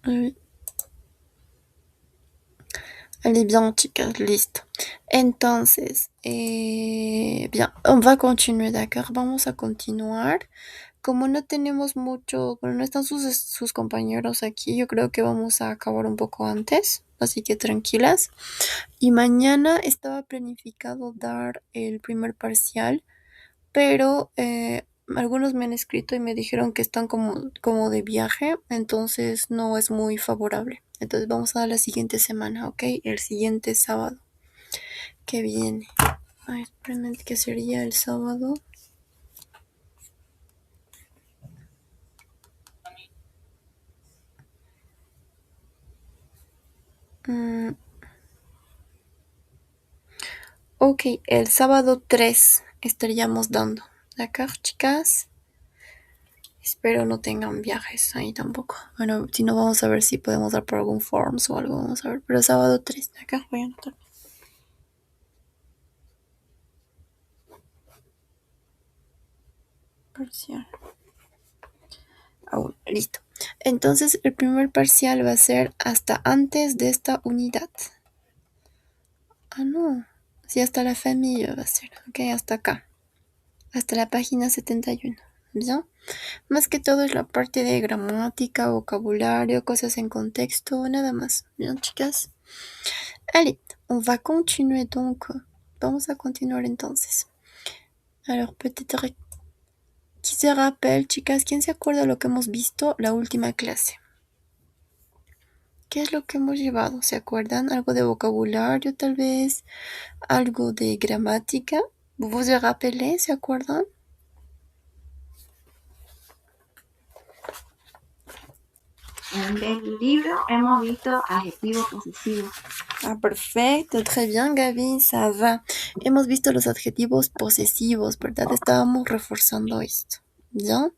Oui. Allez, bien, chicas, listo. Entonces, bien, on va continuar, d'accord? Vamos a continuar. Como no tenemos mucho, bueno, no están sus compañeros aquí, yo creo que vamos a acabar un poco antes, así que tranquilas. Y mañana estaba planificado dar el primer parcial, pero algunos me han escrito y me dijeron que están como de viaje, entonces no es muy favorable. Entonces vamos a dar la siguiente semana, ¿ok? El siguiente sábado que viene. Ay, espérenme, ¿qué sería el sábado? Mm, ok, el sábado 3 estaríamos dando. ¿D'accord, chicas? Espero no tengan viajes ahí tampoco. Bueno, si no, vamos a ver si podemos dar por algún forms o algo. Vamos a ver. Pero sábado 3, acá voy a anotar. Parcial. Listo. Entonces, el primer parcial va a ser hasta antes de esta unidad. Ah, no. Sí, hasta la familia va a ser. Ok, hasta acá. Hasta la página 71. ¿Ya? Más que todo es la parte de gramática, vocabulario, cosas en contexto, nada más. Bien, chicas. Allez, on va continuer donc. Vamos a continuar entonces. Alors, peut-être qui se rappelle, chicas, ¿quién se acuerda de lo que hemos visto la última clase? ¿Qué es lo que hemos llevado? ¿Se acuerdan? ¿Algo de vocabulario tal vez? ¿Algo de gramática? ¿Vous vous rappelez? ¿Se acuerdan? En el libro hemos visto adjetivos posesivos. Ah, perfecto, très bien, Gaby, ça va. Hemos visto los adjetivos posesivos, ¿verdad? Estábamos reforzando esto, ¿ya?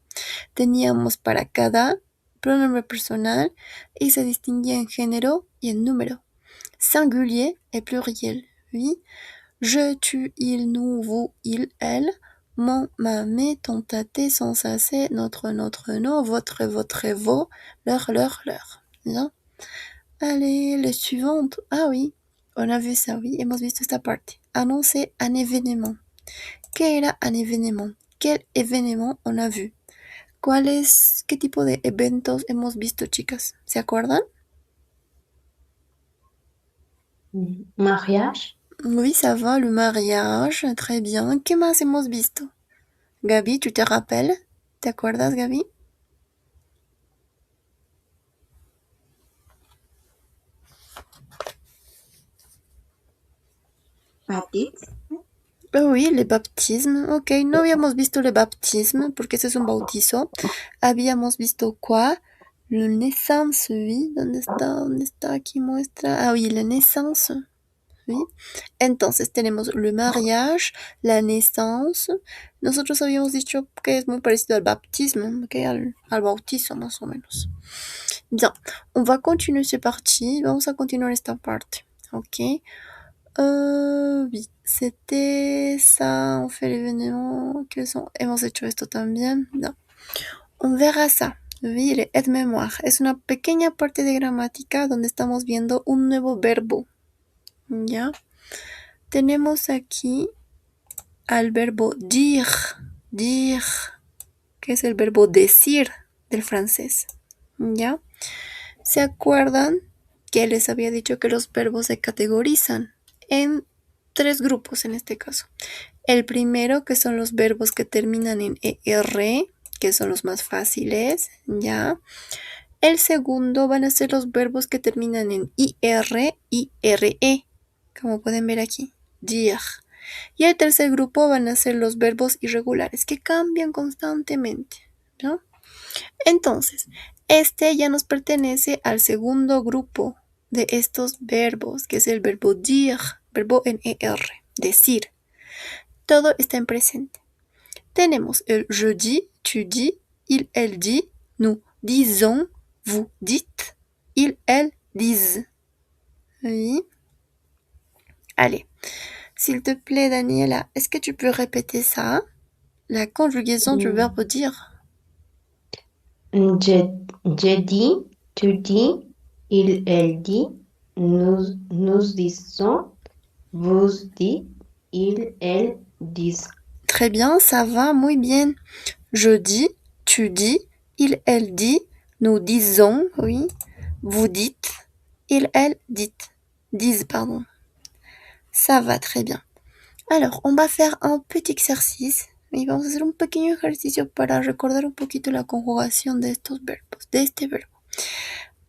Teníamos para cada pronombre personal y se distinguía en género y en número. Singulier et pluriel, oui. Je, tu, il, nous, vous, il, elle. Mon, ma, mes, ton, ta, tes, son, sa, c'est, notre, nos, votre, vos, leur. ¿Ya? Allez, la suivante. Ah oui, on a vu ça, oui, hemos visto esta parte. Annoncer un événement. ¿Qué era un événement? ¿Quel événement on a vu? ¿Qué tipo de eventos hemos visto, chicas? ¿Se acuerdan? Mariage. Oui, ça va, le mariage, très bien. ¿Qué más hemos visto? Gaby, ¿tu te rappelles? ¿Te acuerdas, Gaby? Baptiste. Oui, les baptismes. Ok, no habíamos visto le baptisme porque ese es un bautizo. Habíamos visto quoi? Le naissance, oui. ¿Dónde está? ¿Dónde está? Aquí muestra. Ah, oui, la naissance. Oui. Entonces tenemos le mariage, la naissance. Nosotros habíamos dicho que es muy parecido al baptisme, okay, al bautizo más o menos. Bien, on va continuer cette partie. Vamos a continuar esta parte. Ok. Oui, c'était ça. On fait l'événement. Hemos hecho esto también. No. On verra ça. Oui, le aide-mémoire. Es una pequeña parte de gramática donde estamos viendo un nuevo verbo. ¿Ya? Tenemos aquí al verbo dire. Dire, que es el verbo decir del francés. ¿Ya? ¿Se acuerdan que les había dicho que los verbos se categorizan en 3 grupos en este caso? El primero, que son los verbos que terminan en ER, que son los más fáciles, ¿ya? El segundo van a ser los verbos que terminan en IR y RE, como pueden ver aquí, dire. Y el tercer grupo van a ser los verbos irregulares, que cambian constantemente, ¿no? Entonces, este ya nos pertenece al segundo grupo de estos verbos, que es el verbo dire, verbo en ER, decir. Todo está en presente. Tenemos el je dis, tu dis, il, elle dit, nous disons, vous dites, il, elle disent. Oui. Allez, s'il te plaît, Daniela, est-ce que tu peux répéter ça? La conjugaison du verbe dire. J'ai dit, tu dis, il, elle dit, nous disons, vous dites, il, elle disent. Très bien, ça va, muy bien. Je dis, tu dis, il, elle dit, nous disons, oui, vous dites, il, elle disent, pardon. Ça va très bien. Alors, on va faire un petit exercice y vamos a hacer un pequeño ejercicio para recordar un poquito la conjugación de estos verbos, de este verbo.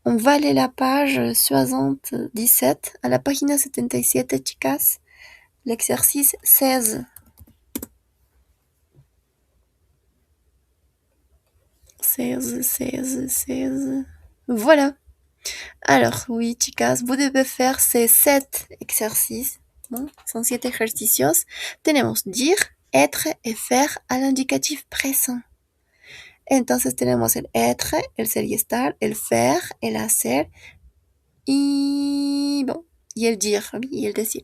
On va aller la page 77, à la página 77, chicas, l'exercice 16. 16. Voilà. Alors, oui, chicas, vous devez faire ces 7 exercices. Bon, son 7 ejercicios. Tenemos dire, être et faire al indicatif présent. Entonces tenemos el être, el ser y estar, el faire, el hacer y bon, y el dire, y el decir.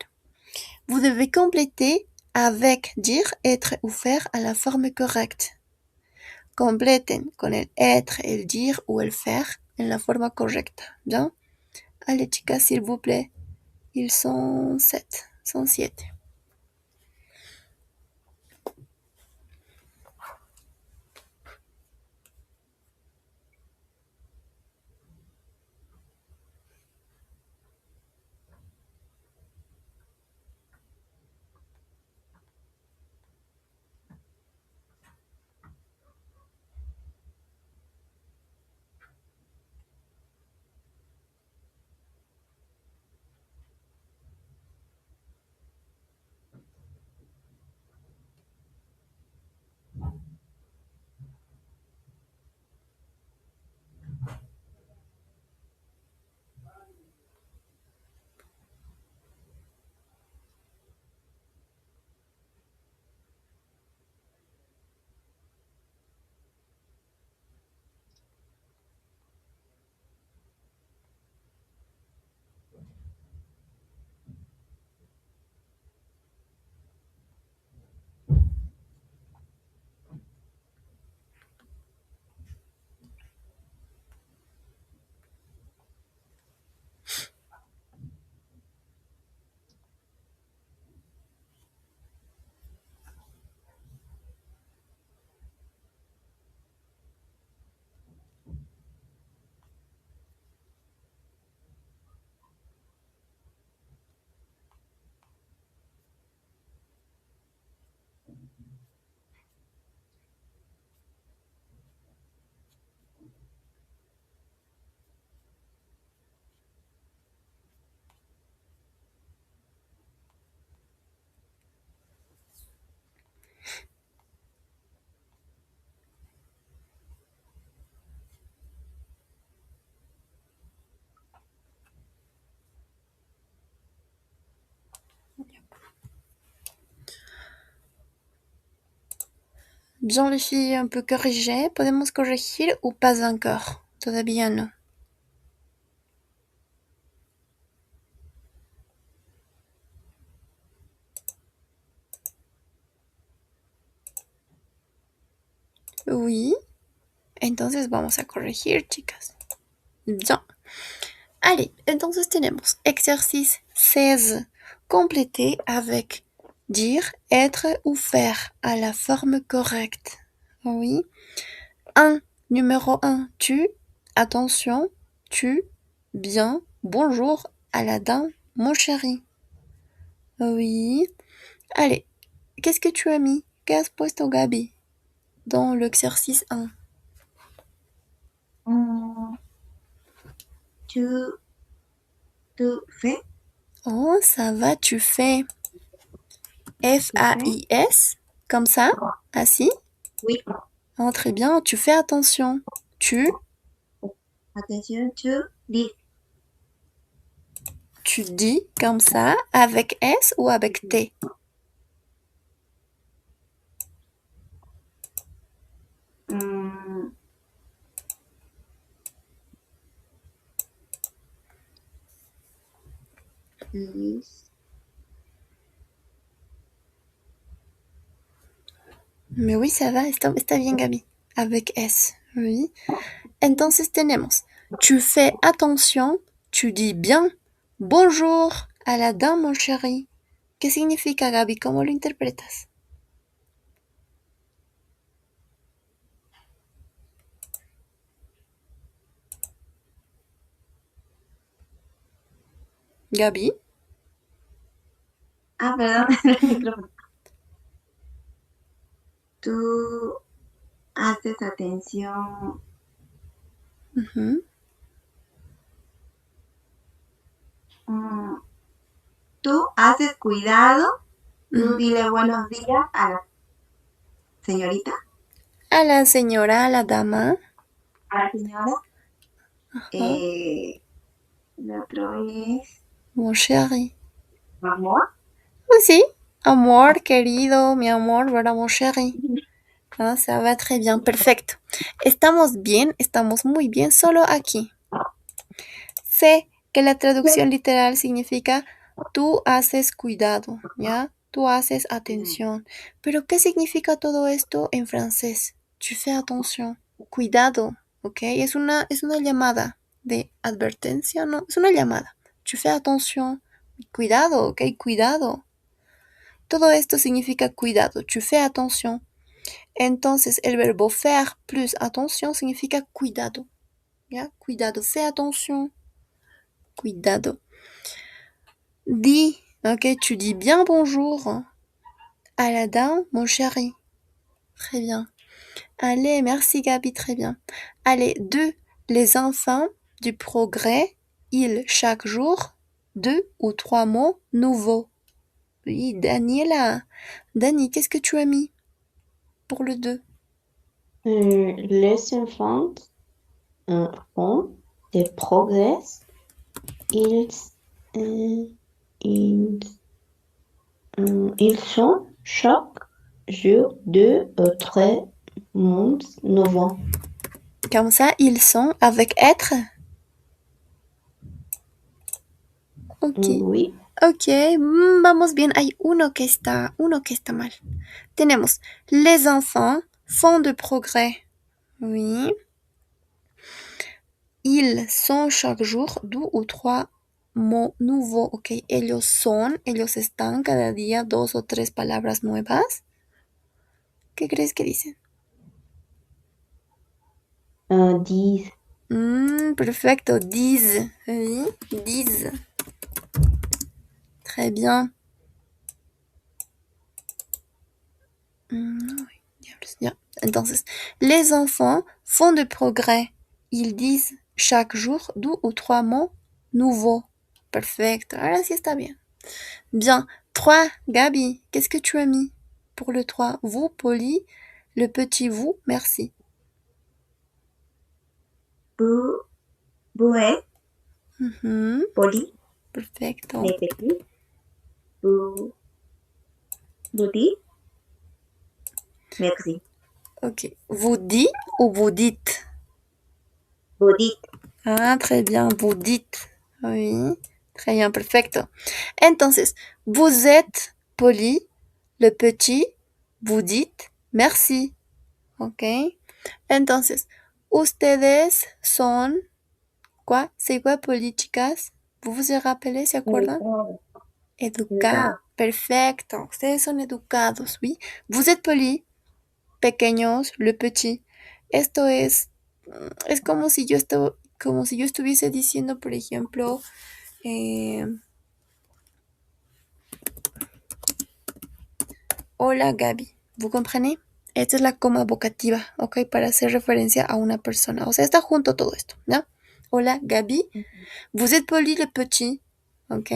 Vous devez compléter avec dire, être ou faire à la forme correcte. Completen con el être, el dire ou el faire en la forma correcta. Bien? Allez, chicas, s'il vous plaît. Ils sont 7. Sont 7. Bien, les filles, un peu corrigées. Podemos corregir ou pas encore? Todavía no. Oui. Entonces vamos a corregir, chicas. Bien. Allez, entonces tenemos exercice 16. Compléter avec dire, être ou faire à la forme correcte. Oui. 1. Numéro 1. Tu. Attention. Tu. Bien. Bonjour. Aladdin. Mon chéri. Oui. Allez. Qu'est-ce que tu as mis? ¿Qué has puesto, Gaby? Dans l'exercice 1. Tu, tu fais, Oh, ça va, tu fais. tu fais, F-A-I-S. Comme ça. Assis. oui, Oh, très bien. Tu fais attention. Tu. attention, tu dis, Tu dis comme ça. Avec S ou avec T? hum, dis, Mais oui, ça va. Está bien, Gaby. Avec S. Oui. Entonces tenemos, tu fais attention, tu dis bien, bonjour à la dame, mon chéri. ¿Qué significa, Gaby? ¿Cómo lo interpretas? Gaby? Ah, perdón, el micrófono. Tú haces atención. Ujú. Tú haces cuidado. Tú Ujú. dile buenos días a la señorita, A la señora, a la dama. a la señora. Ajá. El otro es Mon chéri. amor. Pues sí, amor, querido, mi amor, ¿verdad, mon chéri? Ah, ça va très bien, perfecto. Estamos bien, estamos muy bien, solo aquí. Sé que la traducción literal significa tú haces cuidado, ¿ya? Tú haces atención. Pero ¿qué significa todo esto en francés? Tu fais attention. Cuidado, ¿ok? Es una llamada de advertencia, ¿no? Es una llamada. Tu fais attention. Cuidado, ¿ok? Cuidado. Todo esto significa cuidado. Tu fais attention. Entonces, el verbo faire plus attention significa cuidado, ¿ya? Cuidado, fais attention. Cuidado. Dis, ok, tu dis bien bonjour à la dame, mon chéri. Très bien. Allez, merci Gabi, très bien. Allez, deux, les enfants du progrès, ils, chaque jour, deux ou trois mots nouveaux. Oui, Daniela. Dani, qu'est-ce que tu as mis pour le 2? Les enfants font des progrès. Ils, euh, ils, ils sont chaque jour deux ou trois mondes nouveaux. Comme ça, ils sont avec être. Ok. Oui. Ok, vamos bien. Hay uno que está mal. Tenemos, les enfants font de progrès. Oui. Ils sont chaque jour deux ou trois mots nouveaux. Ok, ellos están cada día dos o tres palabras nuevas. ¿Qué crees que dicen? Dix. Perfecto, disent. Oui, disent. Très bien. Oui, ya. Entonces, les enfants font de progrès. Ils disent chaque jour deux ou trois mots nouveaux. Perfecto. Ahora sí está bien. Bien. 3. Gabi, qu'est-ce que tu as mis pour le 3? Vous, poli. Le petit vous, merci. Vous, vous êtes Mhm, poli, perfecto. les petits. Vous, vous dites merci. Ok. Vous dites ou vous dites? Vous dites Ah, très bien. Vous dites. Oui. Très bien, perfecto. Entonces, vous êtes poli. Le petit, vous dites merci. Ok. Entonces, ustedes son, ¿quoi? C'est quoi poli, chicas? ¿Vous vous rappelez, se acuerdan? Educado. educados. Perfecto. Ustedes son educados, ¿sí? Vous êtes poli. Pequeños, le petit. Esto es como si yo estuviese diciendo, por ejemplo, eh, hola Gaby. ¿Vous comprenez? Esta es la coma vocativa, ¿ok? Para hacer referencia a una persona. O sea, está junto todo esto, ¿no? Hola Gaby. Vous êtes poli, le petit. ¿Ok?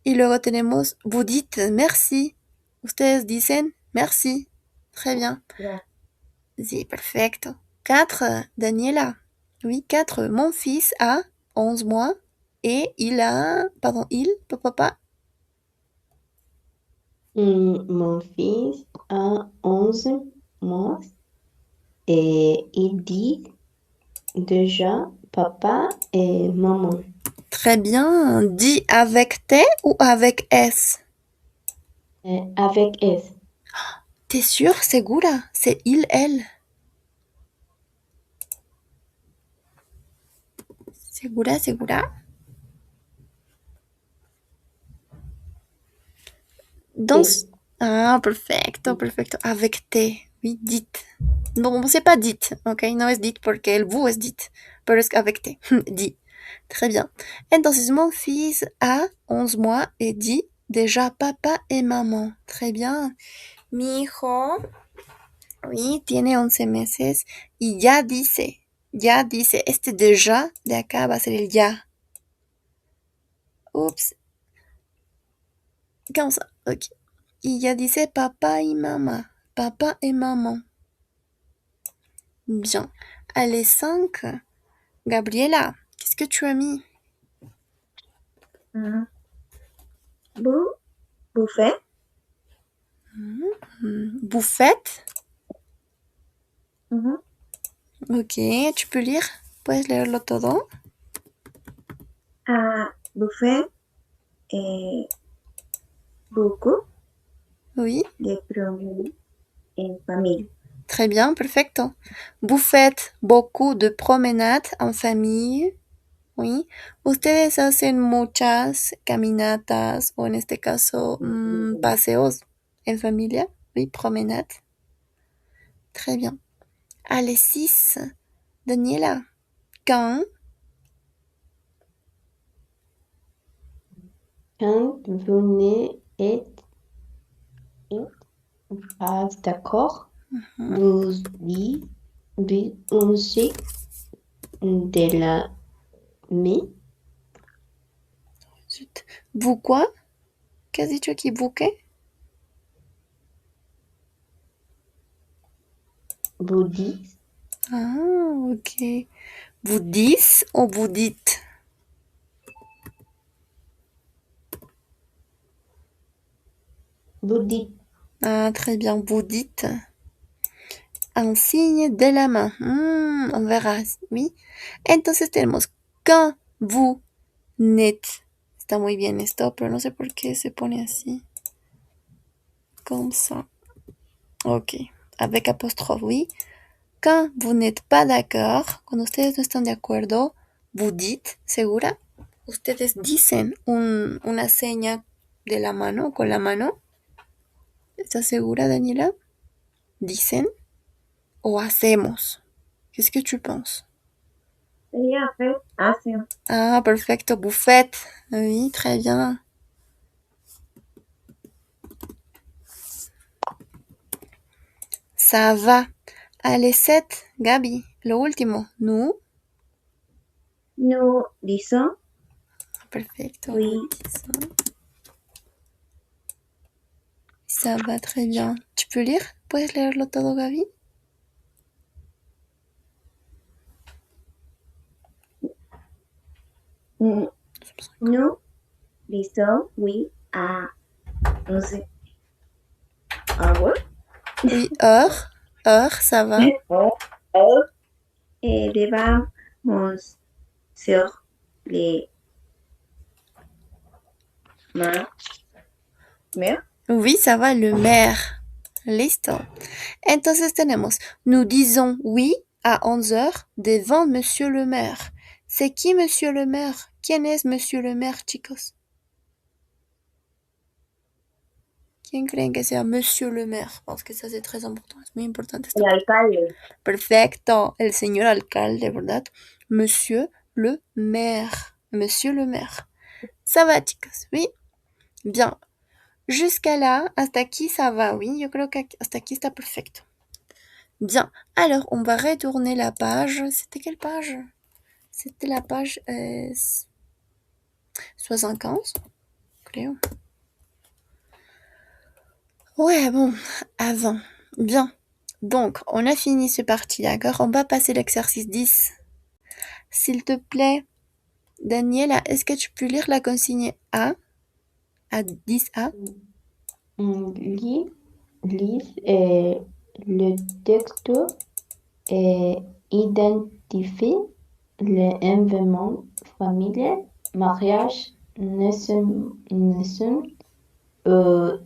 Y luego tenemos vous dites merci. Ustedes dicen merci. Très bien. Sí, perfecto. 4, Daniela. Oui, 4. Mon fils a 11 mois et papa. Mon fils a 11 mois et il dit déjà papa et maman. Très bien. Dis avec T ou avec S? Avec S. T'es sûre, segura? C'est il, elle. ¿Segura, segura? Dans... T. Ah, perfecto, perfecto. Avec T. Oui, dites. Non, c'est pas dites, ok? No es dites porque el vous es dites, pero es avec T. Dit. Très bien. Entonces, mon fils a 11 mois et dit déjà papa et maman. Très bien. Mi hijo, oui, tiene 11 meses y ya dice. Ya dice. Este déjà de acá va a ser el ya. Oups. Comme ça. Ok. Y ya dice papa y mamá. Papa et maman. Bien. Allez, 5. Gabriela, qu'est-ce que tu as mis? Buffet. Bouffette. Ujú. Ok, tu peux lire? ¿Puedes leerlo todo? Buffet. Beaucoup Oui. de promener en familia. Très bien, perfecto. Bouffette, beaucoup de promenades en famille. Oui. Ustedes hacen muchas caminatas o en este caso paseos en familia. Oui, promenade. Très bien. Allez, 6. Daniela, quand? Quand vous êtes pas d'accord, vous dites un signe de la main. Zut. Vous quoi? Qu'as dicho aquí? ¿Buque? Vous dites, Ah, ok. Vous dites ou vous dites? vous dites. Ah, très bien. Vous dites un signe de la main. On verra. Oui. Entonces tenemos quand vous n'êtes. Está muy bien esto, pero no sé por qué se pone así. Comme ça. Ok. Avec apostrophe, oui. Quand vous n'êtes pas d'accord, cuando ustedes no están de acuerdo, vous dites, ¿segura? Ustedes dicen una seña de la mano, con la mano. ¿Estás segura, Daniela? Dicen o hacemos. Qu'est-ce que tu penses? Sería hace. Ah, perfecto. Buffet. Oui, très bien. Ça va. Allez, 7. Gabi, lo último. Nous. Nous disons Perfecto. oui. Ça va très bien. Tu peux lire? ¿Puedes leerlo todo, Gabi? Nous disons oui à 11 heures. Oui, heure. Heure, ça va. Et devamos sur les mer. Oui, ça va, le maire. Listo. Entonces tenemos, nous disons oui à 11 heures devant Monsieur le maire. C'est qui Monsieur le maire? ¿Quién es Monsieur le maire, chicos? ¿Quién creen que sea Monsieur le maire? Parce que ça c'est très important, es muy importante esto. El alcalde. Perfecto, el señor alcalde, ¿verdad? Monsieur le maire. Monsieur le maire. Ça va, chicos, oui? Bien. Jusqu'à là, hasta aquí ça va, oui? Yo creo que hasta aquí está perfecto. Bien, alors on va retourner la page. C'était quelle page? C'était la page 75, creo. Ouais, bon, avant. Bien. Donc, on a fini ce parti, d'accord? On va passer l'exercice 10. S'il te plaît, Daniela, est-ce que tu peux lire la consigne A? À 10A? Lis le texte et identifie l'événement familial, mariage, naissance,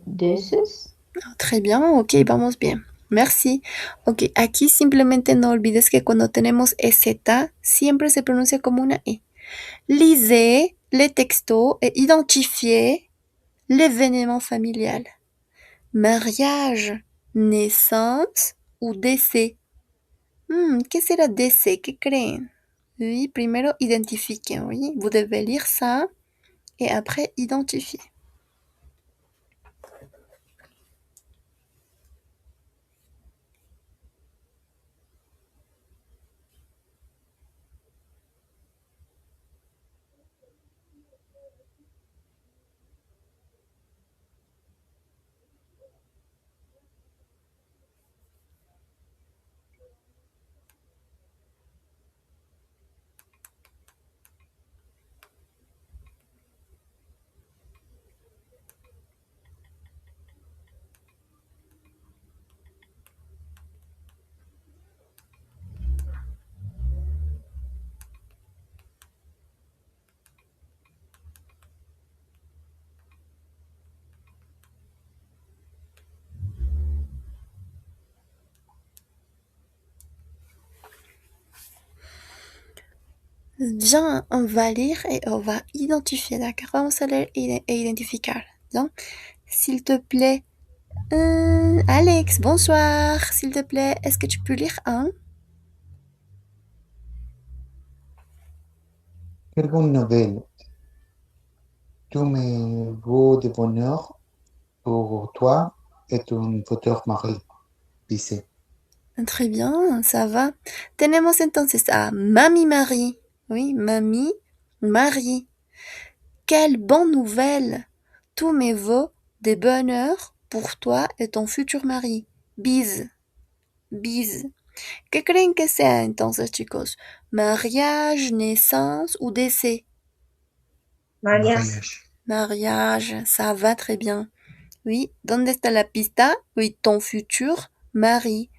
décès. Très bien, ok, vamos bien. Merci. Ok, aquí simplemente no olvides que cuando tenemos EZ, siempre se pronuncia como una E. Lisez les textos et identifiez l'événement familial. Mariage, naissance ou décès. ¿Qué será décès? ¿Qué creen? Oui, primero identifiquen, oui. Vous devez lire ça et après identifier. Bien, on va lire et on va identifier, d'accord? Vamos a leer e identificar, ¿no? S'il te plaît, Alex, bonsoir, s'il te plaît, est-ce que tu peux lire un? Quelle bonne nouvelle! Tous mes vœux de bonheur pour toi et ton futur mari, dice. Très bien, ça va. Tenemos entonces a Mami Marie. Oui, Mami Marie. Quelle bonne nouvelle! Tous mes vœux de bonheur pour toi et ton futur mari. Bis. Bis. ¿Qué creen que sea entonces, chicos? Mariage, naissance ou décès? Mariage. Mariage, ça va très bien. Oui, ¿dónde está la pista? Oui, ton futur mari.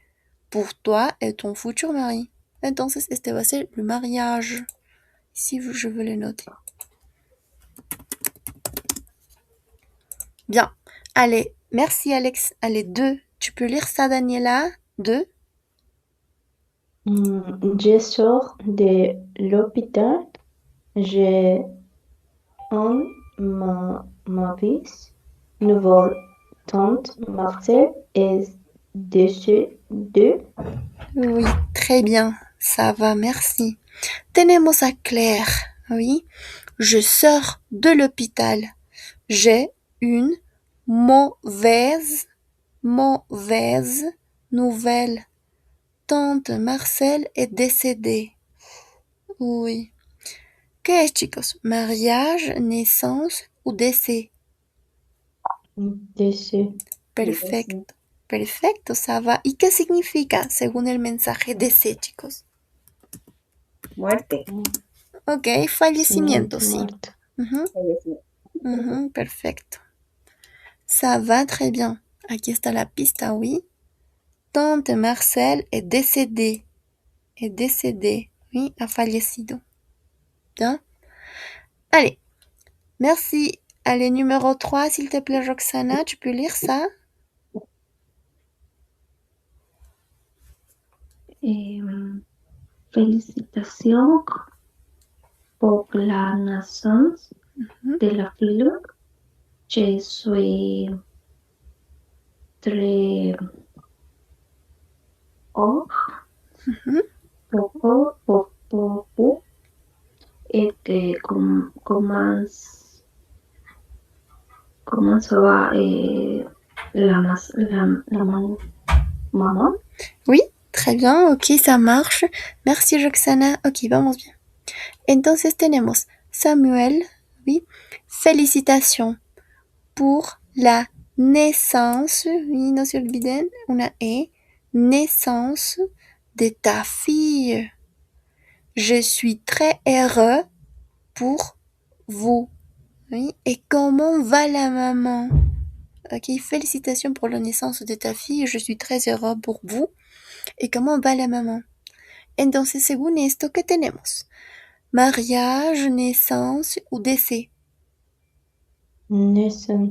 Pour toi et ton futur mari. Entonces, este va a ser le mariage. Si je veux le noter. Bien. Allez, merci Alex. Allez, 2. Tu peux lire ça, Daniela? 2. Je sors de l'hôpital. J'ai en ma vie nouvelle tante Marcel est décédée. Oui, très bien. Ça va, merci. Tenemos a Claire. Oui. Je sors de l'hôpital. J'ai une mauvaise nouvelle. Tante Marcel est décédée. Oui. ¿Qué es, chicos? Mariage, naissance ou décès? Décès. Perfecto. Perfecto, ça va. ¿Y qué significa según el mensaje décès, chicos? Muerte. Ok, fallecimiento, sí. Muerte. Perfecto. Ça va très bien. Aquí está la pista, oui. Tante Marcel est décédée. Oui, a fallecido. Bien. Allez. Merci. Allez, numéro 3, s'il te plaît, Roxana, tu peux lire ça? Félicitations pour la naissance de la fille. Je suis très heureux pour vous et que comment ça va la maman? Oui, très bien, ok, ça marche. Merci Roxana. Ok, vamos bien. Entonces tenemos Samuel, oui. Félicitations pour la naissance, oui, no se olviden, una E, naissance de ta fille. Je suis très heureux pour vous. Oui, et comment va la maman? Ok, félicitations pour la naissance de ta fille, je suis très heureux pour vous. ¿Y cómo va la mamá? Entonces, según esto, ¿qué tenemos? Mariage, naissance ou décès? Naissance.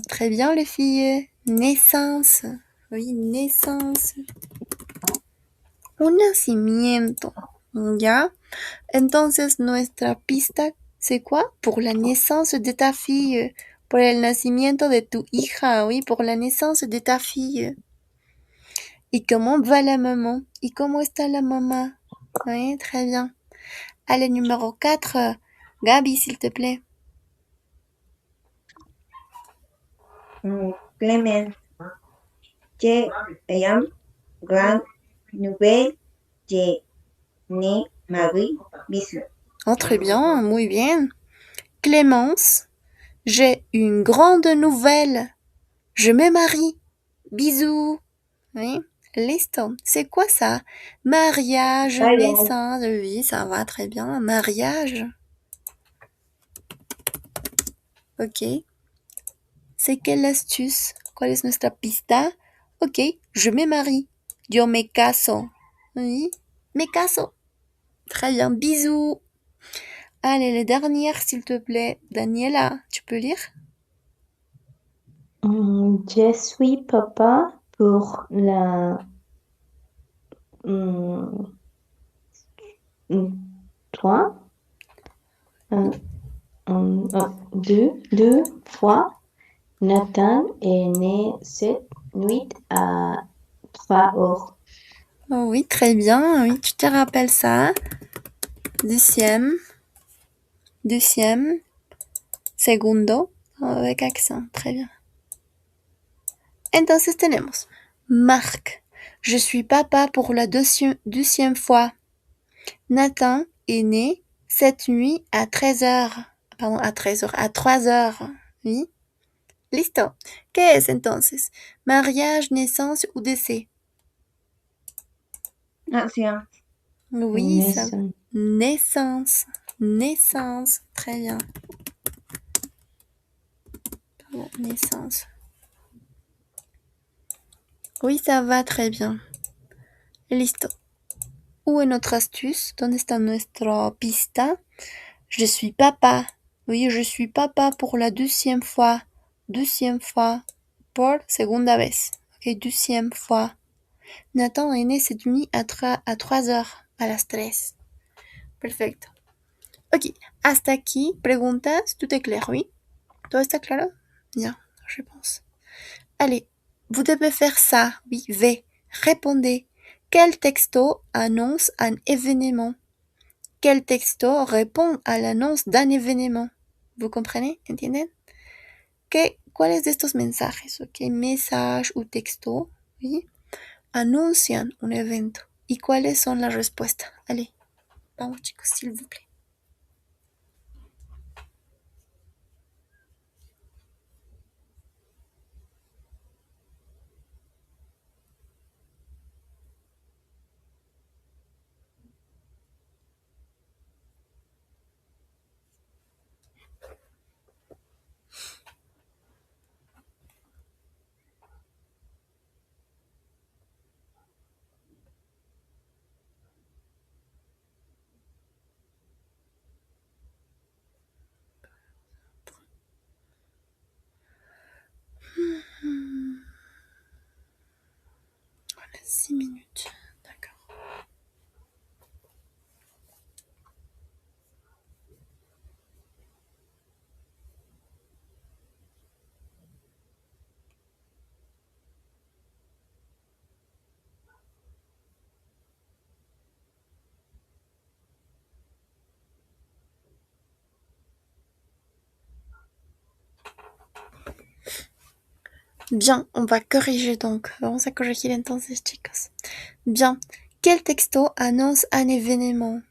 Très bien, les filles. Naissance. Oui, naissance. Un nacimiento. ¿Ya? Entonces, nuestra pista, c'est quoi? Pour la naissance de ta fille. Por el nacimiento de tu hija, oui, pour la naissance de ta fille. Et comment va la maman? Et comment está la maman? Oui, très bien. Allez, numéro 4. Gabi, s'il te plaît. Clément, j'ai une grande nouvelle. Je me marie. Bisous. Oh, très bien, muy bien. Clémence, j'ai une grande nouvelle. Je me marie. Bisous. Oui, listo. C'est quoi ça? Mariage, naissance, oui, ça va très bien. Mariage. Ok. C'est quelle astuce? ¿Cuál es nuestra pista? Ok, je me marie. Yo me caso. Oui, me caso. Très bien, bisous. Allez, les dernières, s'il te plaît. Daniela, tu peux lire? Je suis papa pour la 3, deux fois. Nathan est né cette nuit à 3 heures. Oh oui, très bien. Oui, tu te rappelles ça. Deuxième. Segundo. Avec accent. Très bien. Entonces tenemos Marc. Je suis papa pour la deuxième fois. Nathan est né cette nuit à 13h. Pardon, à 13h. À 3h. Oui. Listo. ¿Qué es entonces? Mariage, naissance ou décès? Nación. Oui, ça. Naissance. Naissance. Très bien. Pardon, naissance. Oui, ça va très bien. Listo. Où est notre astuce? ¿Dónde está nuestra pista? Je suis papa. Oui, je suis papa pour la deuxième fois. Deuxième fois. Por segunda vez. Ok, deuxième fois. Nathan est né cette nuit à 3h. A las 3. Perfecto. Ok, hasta aquí. Preguntas. Tout est clair, oui? Todo está claro? Bien, je pense. Allez, vous devez faire ça. Oui, V. Répondez. Quel texto annonce un événement? Quel texto répond à l'annonce d'un événement? ¿Vous comprenez? ¿Entienden? ¿Cuáles de estos mensajes, ok, message ou texto, oui, anuncian un evento? ¿Y cuáles son las respuestas? Allez, vamos chicos, s'il vous plaît. Voilà, 6 minutes. D'accord. Bien, on va corriger donc. Vamos a corregir entonces, chicos. Bien. Quel texto annonce un événement?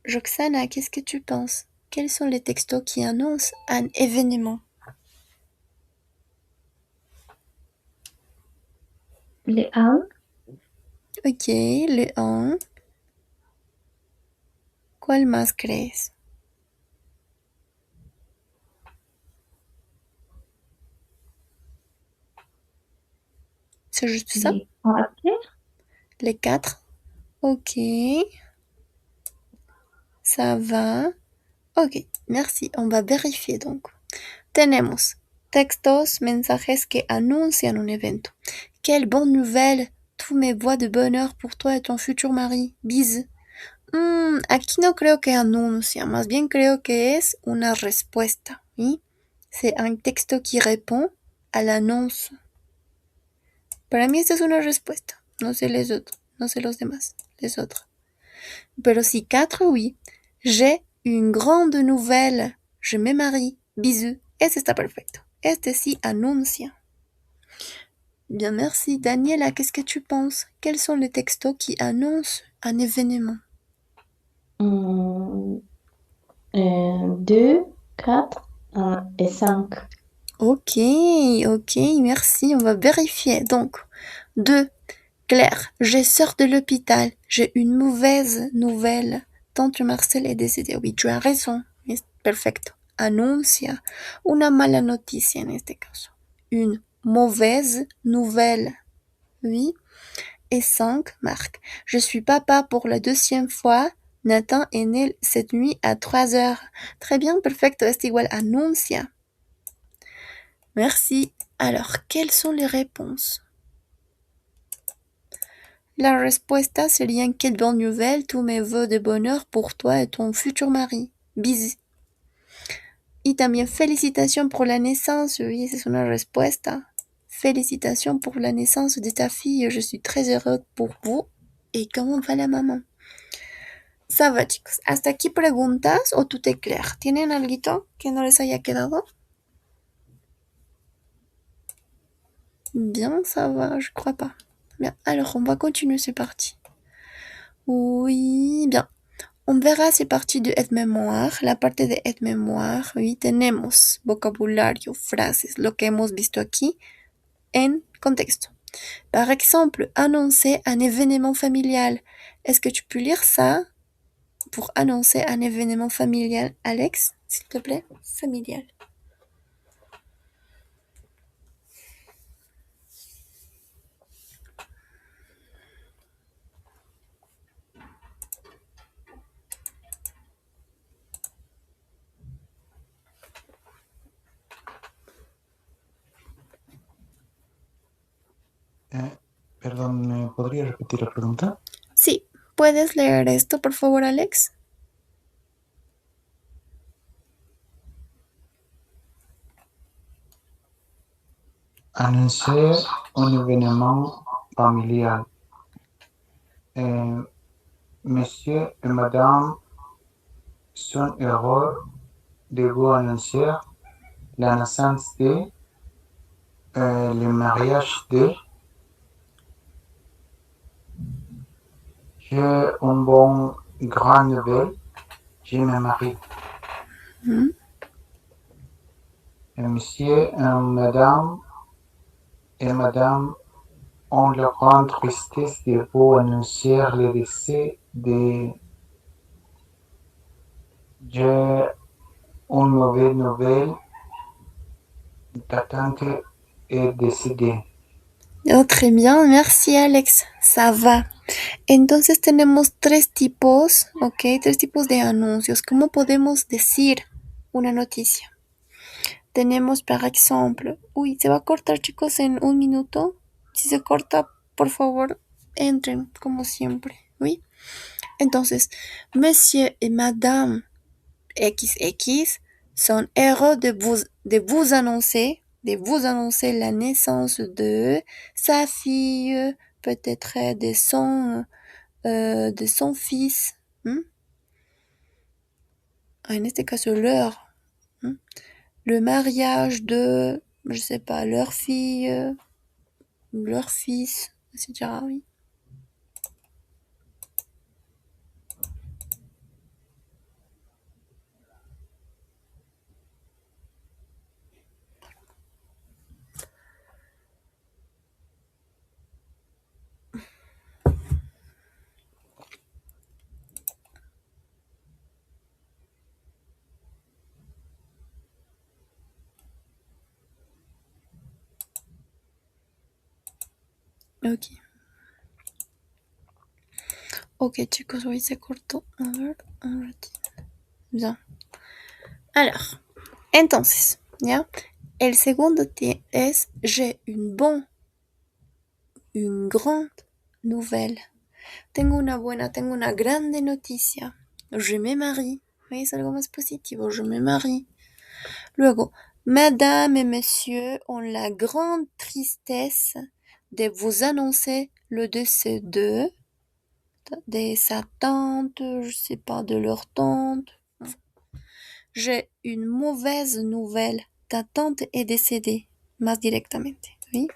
Roxana, qu'est-ce que tu penses? Quels sont les textos qui annoncent un événement? Le 1, Ok, le 1. ¿Cuál más crees? C'est juste ça? le 4, Les 4. Ok. Ça va. Ok, merci. On va vérifier donc. Tenemos textos, mensajes que anuncian un evento. Quelle bonne nouvelle! Tous mes voix de bonheur pour toi et ton futur mari. Bise. Aquí no creo que anuncia, más bien creo que es una respuesta, ¿sí? C'est un texto qui répond à l'annonce. Para mí esta es una respuesta, no sé les autres, no sé los demás, les autres. Pero si 4, oui. J'ai une grande nouvelle, je me marie, bisous. Este está perfecto, este sí anuncia. Bien, merci. Daniela, qu'est-ce que tu penses? Quels sont les textos qui annoncent un événement? 2, 4 et 5. Ok, merci. On va vérifier. Donc, 2. Claire, je sors de l'hôpital. J'ai une mauvaise nouvelle. Tante Marcel est décédée. Oui, tu as raison. Es perfecto. Anuncia una mala noticia en este caso. Une mauvaise nouvelle. Oui. Et 5, Marc. Je suis papa pour la 2e fois. Nathan est né cette nuit à 3 heures. Très bien, perfecto. Es igual anuncia. Merci. Alors, quelles sont les réponses? La respuesta sería quelle bonne nouvelle, tous mes vœux de bonheur pour toi et ton futur mari. Bisous. Y también felicitations pour la naissance. Oui, esa es una respuesta. Félicitations pour la naissance de ta fille. Je suis très heureux pour vous. Et comment va la maman? Ça va, chicos. ¿Hasta aquí preguntas o tout est clair? ¿Tienen algo que no les haya quedado? Bien, ça va, je crois pas. Bien, alors on va continuer, c'est parti. Oui, bien. On verá, c'est parti de aide-mémoire. La parte de aide-mémoire, oui, tenemos vocabulario, frases, lo que hemos visto aquí en contexto. Par exemple, annoncer un événement familial. Est-ce que tu peux lire ça pour annoncer un événement familial, Alex, s'il te plaît? Familial. Perdón, ¿me podría repetir la pregunta? Sí, ¿puedes leer esto, por favor, Alex? Annoncer un événement familial. Monsieur et madame sont heureux de vous annoncer la naissance de le mariage de. J'ai une bonne grande nouvelle, je me marie. Mhm. Monsieur et madame ont la grande tristesse de vous annoncer le décès de. J'ai une mauvaise nouvelle, ta tante est décédée. Oh, très bien, merci Alex, ça va. Entonces tenemos 3 tipos, ¿ok? 3 tipos de anuncios. ¿Cómo podemos decir una noticia? Tenemos, par exemple, uy, se va a cortar, chicos, en 1 minuto. Si se corta, por favor, entren, como siempre, ¿oui? Entonces, Monsieur et Madame XX sont heureux de vous annoncer la naissance de sa fille, peut-être de son fils. En este caso, leur. Le mariage de, je sais pas, leur fille, leur fils, etc. Oui. Ok. Ok, chicos, oui, se cortó. A ver, un ratito. Bien. Alors, entonces, ¿ya? El segundo es j'ai une grande nouvelle. Tengo una grande noticia. Je me marie. ¿Sí? Es algo más positivo. Je me marie. Luego, Madame et Monsieur ont la grande tristesse de vous annoncer le décès de sa tante, je sais pas, de leur tante. J'ai une mauvaise nouvelle. Ta tante est décédée. Más directamente. ¿Sí?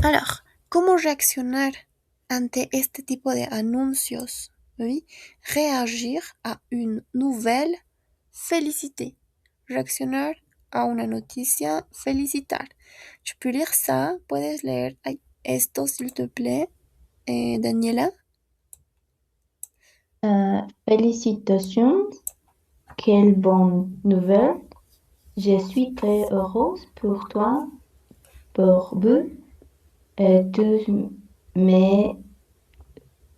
Alors, ¿cómo reaccionar ante este tipo de anuncios? ¿Sí? Réagir a une nouvelle, féliciter. Reaccionar a una noticia, felicitar. Tu peux lire ça? ¿Puedes leer esto, s'il te plaît, Daniela? Félicitations, quelle bonne nouvelle. Je suis très heureuse pour toi, pour vous, et tous mes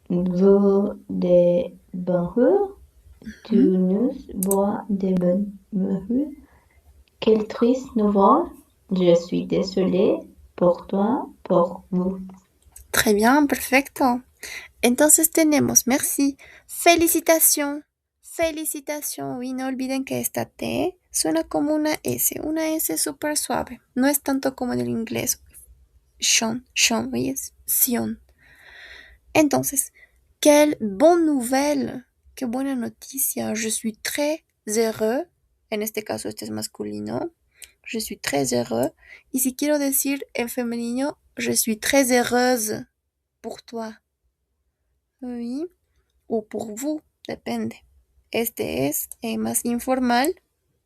vœux de bonheur. Tu nous vois de bonheur. Quelle triste nouvelle. Je suis désolée pour toi, pour vous. Très bien, perfecto. Entonces tenemos, merci, felicitación, felicitación. Oui, no olviden que esta T suena como una S súper suave. No es tanto como en el inglés. Shon, shon, oui, es sion. Entonces, quelle bonne nouvelle, qué buena noticia. Je suis très heureux. En este caso, este es masculino. Je suis très heureux. Y si quiero decir en femenino, je suis très heureuse pour toi. Oui. O pour vous, depende. Este es más informal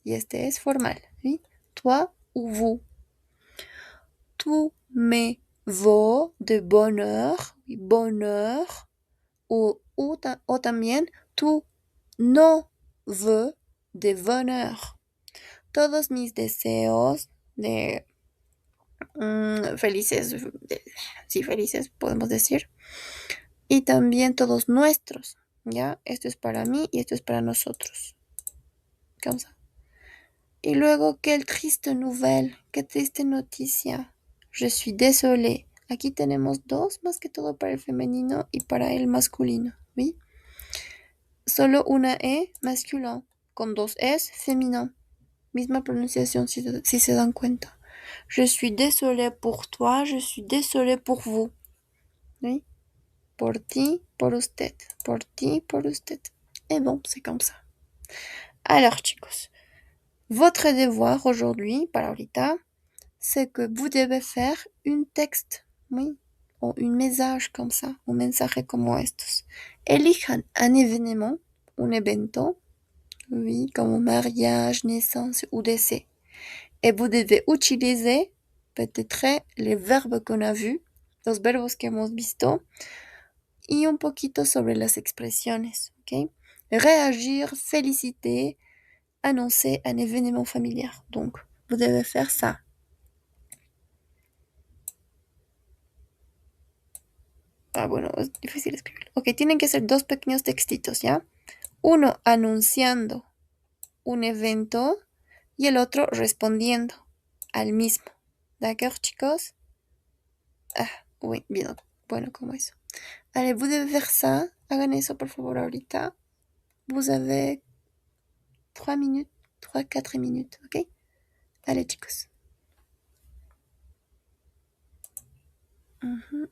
y este es formal. ¿Sí? Toi ou vous. Tous mes vœux de bonheur, bonheur, o también tous nos vœux de bonheur. Todos mis deseos de felices, sí, felices podemos decir. Y también todos nuestros. ¿Ya? Esto es para mí y esto es para nosotros. Comme ça. Y luego, quelle triste nouvelle, qué triste noticia. Je suis désolée. Aquí tenemos dos, más que todo para el femenino y para el masculino. ¿Sí? Solo una E masculin, con dos S féminin. Misma pronunciación si se dan cuenta. Je suis désolée pour toi, je suis désolée pour vous. ¿Sí? Por ti, por usted. Por ti, por usted. Et bon, c'est comme ça. Alors, chicos, votre devoir aujourd'hui, para ahorita, c'est que vous devez faire un texte, oui, o un message comme ça, un mensaje como estos. Elijan un événement, un evento, oui, comme mariage, naissance ou décès. Et vous devez utiliser peut-être les verbes qu'on a vus, los verbos que hemos visto, y un poquito sobre las expresiones, ¿ok? Réagir, féliciter, annoncer un événement familiar. Donc, vous devez faire ça. Ah, bueno, es difícil escribirlo. Ok, tienen que ser dos pequeños textitos, ¿ya? Uno anunciando un evento y el otro respondiendo al mismo. ¿D'accord, chicos? Ah, oui, bien. Bueno, como eso. Allez, vous devez faire ça. Hagan eso, por favor, ahorita. Vous avez 3 minutes, 3-4 minutes, ok? Allez, chicos. Mhm.